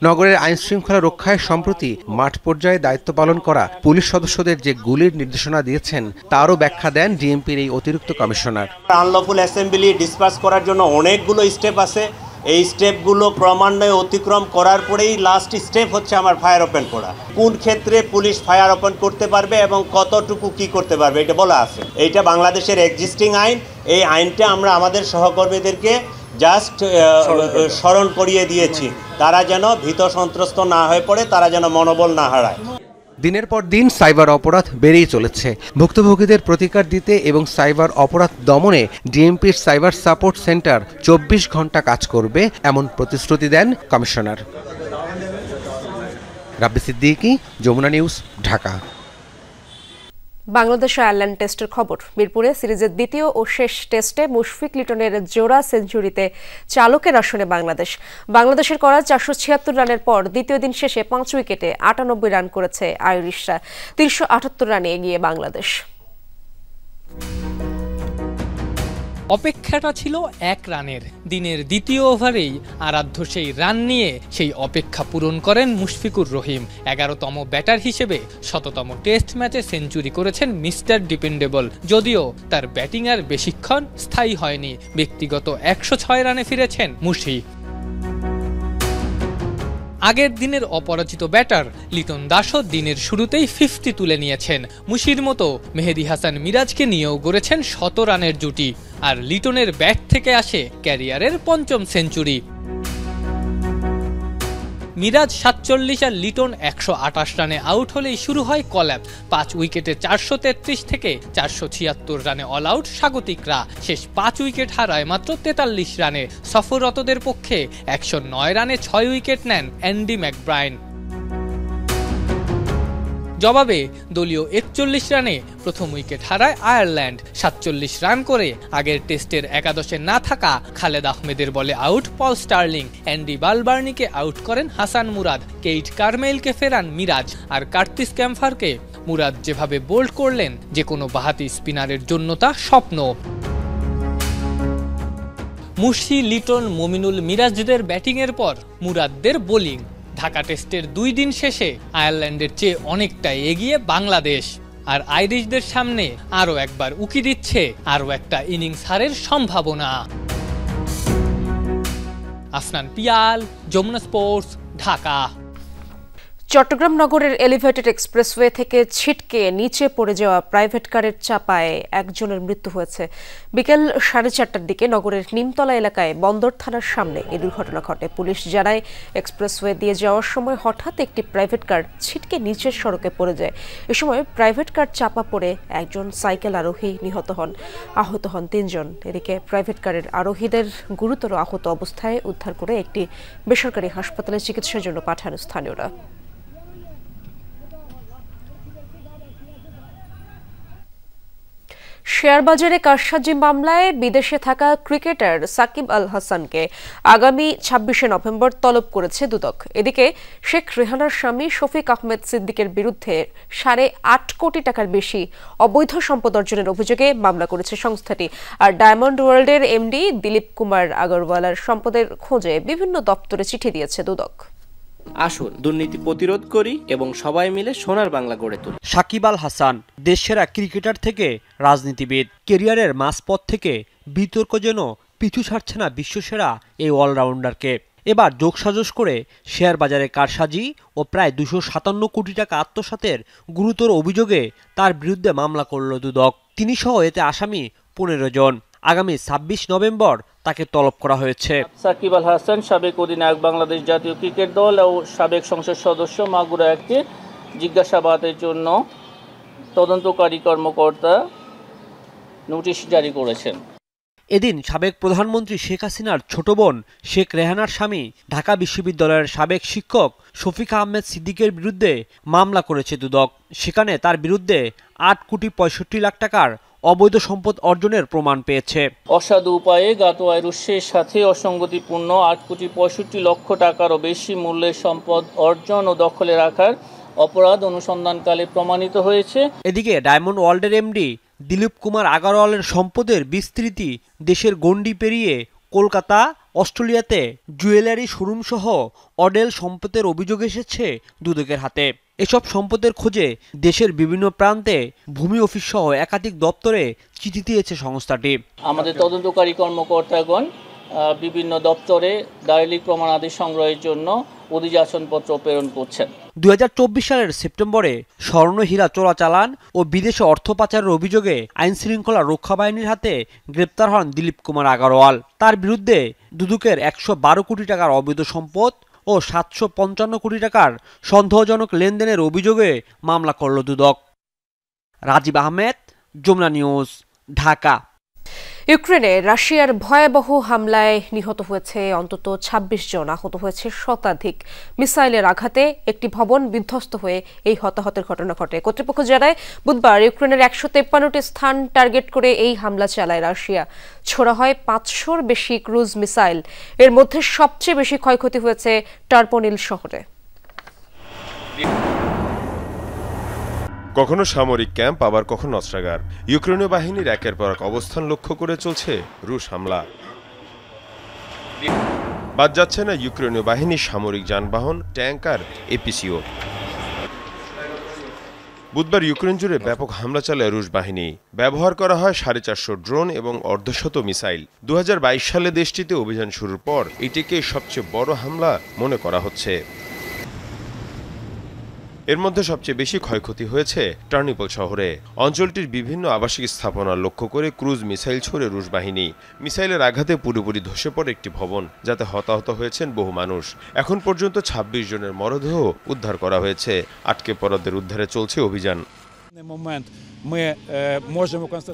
নগরের আইন শৃঙ্খলা রক্ষায় সম্প্রতি মাঠ পর্যায়ে দায়িত্ব পালন করা পুলিশ সদস্যদের যে গুলির নির্দেশনা দিয়েছেন তারও ব্যাখ্যা দেন ডিএমপির এই অতিরিক্ত কমিশনার। আনলফুল অ্যাসেম্বলি ডিসপার্স করার জন্য অনেকগুলো স্টেপ আছে। এই স্টেপগুলো ক্রমান্বয়ে অতিক্রম করার পরেই লাস্ট স্টেপ হচ্ছে আমার ফায়ার ওপেন করা। কোন ক্ষেত্রে পুলিশ ফায়ার ওপেন করতে পারবে এবং কতটুকু কি করতে পারবে এটা বলা আছে। এইটা বাংলাদেশের এক্সিস্টিং আইন। এই আইনটা আমরা আমাদের সহকর্মীদেরকে জাস্ট স্মরণ করিয়ে দিয়েছি, তারা যেন ভীত সন্ত্রস্ত না হয়ে পড়ে, তারা যেন মনোবল না হারায়। দিনের পর দিন সাইবার অপরাধ বেড়েই চলেছে। ভুক্তভোগীদের প্রতিকার দিতে এবং সাইবার অপরাধ দমনে ডিএমপির সাইবার সাপোর্ট সেন্টার 24 ঘন্টা কাজ করবে এমন প্রতিশ্রুতি দেন কমিশনার। রাব্বি সিদ্দিকী, যমুনা নিউজ, ঢাকা। বাংলাদেশ আয়ারল্যান্ড টেস্টের খবর। মিরপুরে সিরিজের দ্বিতীয় ও শেষ টেস্টে মুশফিক লিটনের জোড়া সেঞ্চুরিতে চালকের আসনে বাংলাদেশের করা 476 রানের পর দ্বিতীয় দিন শেষে 5 উইকেটে 98 রান করেছে আইরিশরা। 378 রানে এগিয়ে বাংলাদেশ। অপেক্ষাটা ছিল 1 রানের। দিনের দ্বিতীয় ওভারেই আরাধ্য সেই রান নিয়ে সেই অপেক্ষা পূরণ করেন মুশফিকুর রহিম। 11তম ব্যাটার হিসেবে 100তম টেস্ট ম্যাচে সেঞ্চুরি করেছেন মিস্টার ডিপেন্ডেবল। যদিও তার ব্যাটিং আর বেশিক্ষণ স্থায়ী হয়নি। ব্যক্তিগত 106 রানে ফিরেছেন মুশি। আগের দিনের অপরাজিত ব্যাটার লিটন দাসও দিনের শুরুতেই 50 তুলে নিয়েছেন। মুশির মতো মেহেদী হাসান মিরাজকে নিয়েও গড়েছেন 100 রানের জুটি। আর লিটনের ব্যাট থেকে আসে ক্যারিয়ারের 5ম সেঞ্চুরি। মিরাজ 47 আর লিটন 128 রানে আউট হলেই শুরু হয় কলাপ। 5 উইকেটে 433 থেকে 476 রানে অল আউট স্বাগতিকরা। শেষ 5 উইকেট হারায় মাত্র 43 রানে। সফররতদের পক্ষে 109 রানে 6 উইকেট নেন অ্যান্ডি ম্যাকব্রাইন। জবাবে দলীয় 41 রানে প্রথম উইকেট হারায় আয়ারল্যান্ড। 47 রান করে আগের টেস্টের একাদশে না থাকা খালেদ আহমেদের বলে আউট পল স্টার্লিং, অ্যান্ডি বালবার্নিকে আউট করেন হাসান মুরাদ, কেইট কারমেইলকে ফেরান মিরাজ, আর কার্তিস ক্যাম্পারকে মুরাদ যেভাবে বোল্ড করলেন যে কোনো বাহাতি স্পিনারের জন্য তা স্বপ্ন। মুশফি, লিটন, মমিনুল, মিরাজদের ব্যাটিংয়ের পর মুরাদদের বোলিং। ঢাকা টেস্টের 2 দিন শেষে আয়ারল্যান্ডের চেয়ে অনেকটা এগিয়ে বাংলাদেশ, আর আইরিশদের সামনে আরও একবার উকি দিচ্ছে আরও একটা ইনিংস হারের সম্ভাবনা। আসনান পিয়াল, যমুনা স্পোর্টস, ঢাকা। চট্টগ্রাম নগরের এলিভেটেড এক্সপ্রেসওয়ে থেকে ছিটকে নিচে পড়ে যাওয়া প্রাইভেট কারের চাপায় একজনের মৃত্যু হয়েছে। বিকেল 4:30টার দিকে নগরের নিমতলা এলাকায় বন্দর থানার সামনে এই দুর্ঘটনা ঘটে। পুলিশ জানায়, এক্সপ্রেসওয়ে দিয়ে যাওয়ার সময় হঠাৎ একটি প্রাইভেট কার ছিটকে নিচের সড়কে পড়ে যায়। এ সময় প্রাইভেট কার চাপা পড়ে একজন সাইকেল আরোহী আহত হন 3 জন। এদিকে প্রাইভেট কারের আরোহীদের গুরুতর আহত অবস্থায় উদ্ধার করে একটি বেসরকারি হাসপাতালে চিকিৎসার জন্য পাঠান স্থানীয়রা। শেয়ার বাজারে কারসাজি মামলায় বিদেশে থাকা ক্রিকেটার সাকিব আল হাসানকে আগামী 26শে নভেম্বর তলব করেছে দুদক। এদিকে শেখ রেহানার স্বামী শফিক আহমেদ সিদ্দিকের বিরুদ্ধে 8.5 কোটি টাকার বেশি অবৈধ সম্পদ অর্জনের অভিযোগে মামলা করেছে সংস্থাটি। আর ডায়মন্ড ওয়ার্ল্ডের এমডি দিলীপ কুমার আগরওয়ালার সম্পদের খোঁজে বিভিন্ন দপ্তরে চিঠি দিয়েছে দুদক। আসুন দুর্নীতি প্রতিরোধ করি এবং সবাই মিলে সোনার বাংলা গড়ে তুলি। সাকিব আল হাসান দেশসেরা ক্রিকেটার থেকে রাজনীতিবিদ, ক্যারিয়ারের মাঝপথ থেকে বিতর্ক যেন পিছু ছাড়ছে না বিশ্বসেরা এই অলরাউন্ডারকে। এবার যোগসাজশ করে শেয়ার বাজারে কারসাজি ও প্রায় 257 কোটি টাকা আত্মসাতের গুরুতর অভিযোগে তার বিরুদ্ধে মামলা করল দুদক। তিনি সহ এতে আসামি 15 জন। আগামী 26 নভেম্বর তাকে তলব করা হয়েছে। সাকিব আল হাসান সাবেক অধিনায়ক বাংলাদেশ জাতীয় ক্রিকেট দল ও সাবেক সংসদ সদস্য মাগুরা একটি জিজ্ঞাসাবাদের জন্য তদন্তকারী কর্মকর্তা নোটিশ জারি করেছেন। এদিন সাবেক প্রধানমন্ত্রী শেখ হাসিনার ছোট বোন শেখ রেহানার স্বামী ঢাকা বিশ্ববিদ্যালয়ের সাবেক শিক্ষক শফিক আহমেদ সিদ্দিকের বিরুদ্ধে মামলা করেছে দুদক। সেখানে তার বিরুদ্ধে 8 কোটি 65 লাখ টাকার অবৈধ সম্পদ অর্জনের প্রমাণ পেয়েছে। অসাধু উপায়ে জ্ঞাত আয়ের উৎসের সাথে অসঙ্গতিপূর্ণ 8 কোটি 65 লক্ষ টাকারও বেশি মূল্যের সম্পদ অর্জন ও দখলে রাখার অপরাধ অনুসন্ধানকালে প্রমাণিত হয়েছে। এদিকে ডায়মন্ড ওয়ার্ল্ডের এমডি দিলীপ কুমার আগরওয়ালের সম্পদের বিস্তৃতি দেশের গণ্ডি পেরিয়ে কলকাতা, অস্ট্রেলিয়াতে জুয়েলারি শোরুম সহ অডেল সম্পদের অভিযোগ এসেছে দুদকের হাতে। এসব সম্পদের খোঁজে দেশের বিভিন্ন প্রান্তে ভূমি অফিস সহ একাধিক দপ্তরে চিঠি দিয়েছে সংস্থাটি। আমাদের তদন্তকারী কর্মকর্তাগণ বিভিন্ন দপ্তরে দালিলিক প্রমাণাদি সংগ্রহের জন্য অধিযাচনপত্র প্রেরণ করছেন। 2024 সালের সেপ্টেম্বরে স্বর্ণ হীরা চোরাচালান ও বিদেশে অর্থ পাচারের অভিযোগে আইনশৃঙ্খলা রক্ষা বাহিনীর হাতে গ্রেপ্তার হন দিলীপ কুমার আগরওয়াল। তার বিরুদ্ধে দুদকের 112 কোটি টাকার অবৈধ সম্পদ ও 755 কোটি টাকার সন্দেহজনক লেনদেনের অভিযোগে মামলা করল দুদক। রাজীব আহমেদ, যমুনা নিউজ, ঢাকা। ইউক্রেনে রাশিয়ার ভয়াবহ হামলায় নিহত হয়েছে অন্তত 26 জন, আহত হয়েছে শতাধিক। মিসাইলের আঘাতে একটি ভবন বিধ্বস্ত হয়ে এই হতাহতের ঘটনা ঘটে। কর্তৃপক্ষ জানায়, বুধবার ইউক্রেনের 153টি স্থান টার্গেট করে এই হামলা চালায় রাশিয়া। ছোড়া হয় 500-র বেশি ক্রুজ মিসাইল। এর মধ্যে সবচেয়ে বেশি ক্ষয়ক্ষতি হয়েছে টার্পোনিল শহরে। কখনো সামরিক ক্যাম্প, আবার কখনো অস্ত্রাগার। ইউক্রেনীয় বাহিনীর একের পর এক অবস্থান লক্ষ্য করে চলছে রুশ হামলা। বাদ যাচ্ছে না ইউক্রেনীয় বাহিনীর সামরিক যানবাহন, ট্যাঙ্ক আর এপিসিও। বুধবার ইউক্রেন জুড়ে ব্যাপক হামলা চালায় রুশ বাহিনী। ব্যবহার করা হয় 450 ড্রোন এবং অর্ধশত মিসাইল। 2022 সালে দেশটিতে অভিযান শুরুর পর এটিকে সবচেয়ে বড় হামলা মনে করা হচ্ছে। এর মধ্যে সবচেয়ে বেশি ক্ষয়ক্ষতি হয়েছে টার্নিপল শহরে। অঞ্চলটির বিভিন্ন আবাসিক স্থাপনা লক্ষ্য করে ক্রুজ মিসাইল ছোড়ে রুশ বাহিনী। মিসাইলের আঘাতে পুরোপুরি ধসে পড়ে একটি ভবন, যাতে হতাহত হয়েছেন বহু মানুষ। এখন পর্যন্ত 26 জনের মরদেহ উদ্ধার করা হয়েছে। আটকে পড়াদের উদ্ধারে চলছে অভিযান।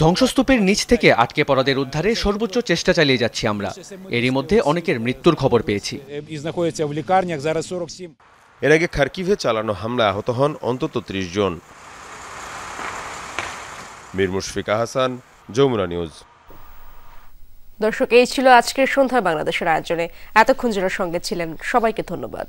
ধ্বংসস্তূপের নিচ থেকে আটকে পড়াদের উদ্ধারে সর্বোচ্চ চেষ্টা চালিয়ে যাচ্ছি আমরা। এরই মধ্যে অনেকের মৃত্যুর খবর পেয়েছি। এর আগে খার্কিভে চালানো হামলায় আহত হন অন্তত ৩০ জন। মীর মুশফিকা হাসান, যমুনা নিউজ। দর্শক, এই ছিল আজকের সন্ধ্যার বাংলাদেশের আয়োজনে। এতক্ষণ যারা সঙ্গে ছিলেন সবাইকে ধন্যবাদ।